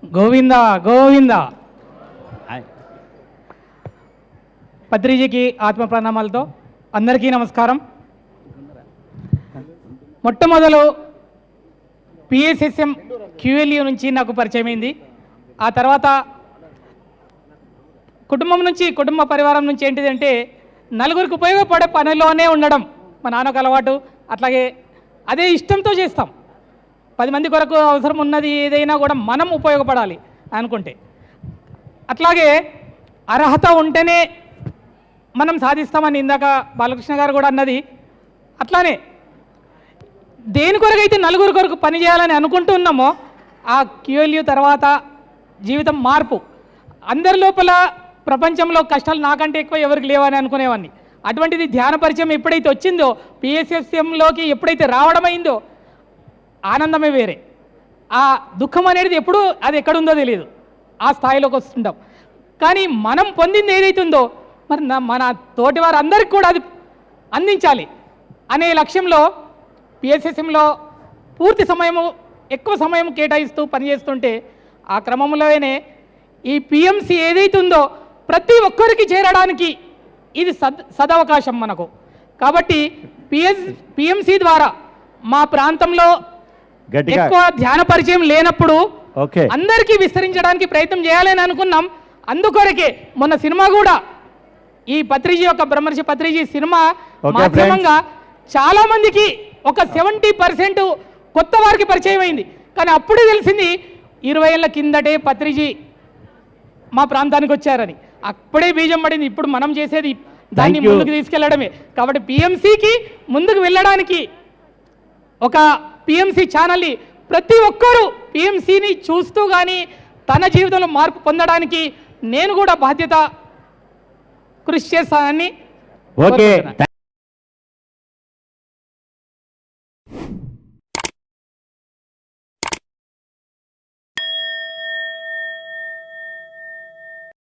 గోవింద గోవింద. పత్రిజీకి ఆత్మ ప్రణామాలతో అందరికీ నమస్కారం. మొట్టమొదలు పిఎస్ఎస్ఎం క్యూఎల్యూ నుంచి నాకు పరిచయమైంది. ఆ తర్వాత కుటుంబ పరివారం నుంచి ఏంటిదంటే నలుగురికి ఉపయోగపడే పనిలోనే ఉండడం మా నాన్నకు అలవాటు. అట్లాగే అదే ఇష్టంతో చేస్తాం. 10 మంది కొరకు అవసరం ఉన్నది ఏదైనా కూడా మనం ఉపయోగపడాలి అనుకుంటే. అట్లాగే అర్హత ఉంటేనే మనం సాధిస్తామని ఇందాక బాలకృష్ణ గారు కూడా అన్నది. అట్లానే దేని కొరకైతే నలుగురు కొరకు పని చేయాలని అనుకుంటూ ఉన్నామో ఆ క్యూఎల్యూ తర్వాత జీవితం మార్పు. అందరి లోపల ప్రపంచంలో కష్టాలు నాకంటే ఎక్కువ ఎవరికి లేవని అనుకునేవాడిని. అటువంటిది ధ్యాన పరిచయం ఎప్పుడైతే వచ్చిందో, పిఎస్ఎస్ఎంలోకి ఎప్పుడైతే రావడమైందో ఆనందమే వేరే. ఆ దుఃఖం అనేది ఎప్పుడు అది ఎక్కడుందో తెలియదు. ఆ స్థాయిలోకి వస్తుంటాం. కానీ మనం పొందింది ఏదైతుందో మరి మన తోటి వారు అందరికీ కూడా అది అందించాలి అనే లక్ష్యంలో పిఎస్ఎస్ఎంలో పూర్తి సమయము ఎక్కువ సమయం కేటాయిస్తూ పనిచేస్తుంటే ఆ క్రమంలోనే ఈ పిఎంసి ఏదైతుందో ప్రతి ఒక్కరికి చేరడానికి ఇది సదవకాశం మనకు. కాబట్టి పిఎంసి ద్వారా మా ప్రాంతంలో ఎక్కువ ధ్యాన పరిచయం లేనప్పుడు అందరికీ విస్తరించడానికి ప్రయత్నం చేయాలని అనుకున్నాం. అందుకొరకే మొన్న సినిమా కూడా ఈ పత్రిజీ యొక్క బ్రహ్మర్షి పత్రిజీ సినిమా మాధ్యమంగా చాలా మందికి ఒక 70% కొత్త వారికి పరిచయం అయింది. కానీ అప్పుడే తెలిసింది 20 ఏళ్ల కిందటే పత్రిజీ మా ప్రాంతానికి వచ్చారని. అప్పుడే బీజం పడింది. ఇప్పుడు మనం చేసేది దాన్ని ముందుకు తీసుకెళ్లడమే. కాబట్టి పిఎంసికి ముందుకు వెళ్ళడానికి ఒక పిఎంసి ఛానల్ని ప్రతి ఒక్కరూ పిఎంసిని చూస్తూ కానీ తన జీవితంలో మార్పు పొందడానికి నేను కూడా బాధ్యత కృషి చేస్తానని.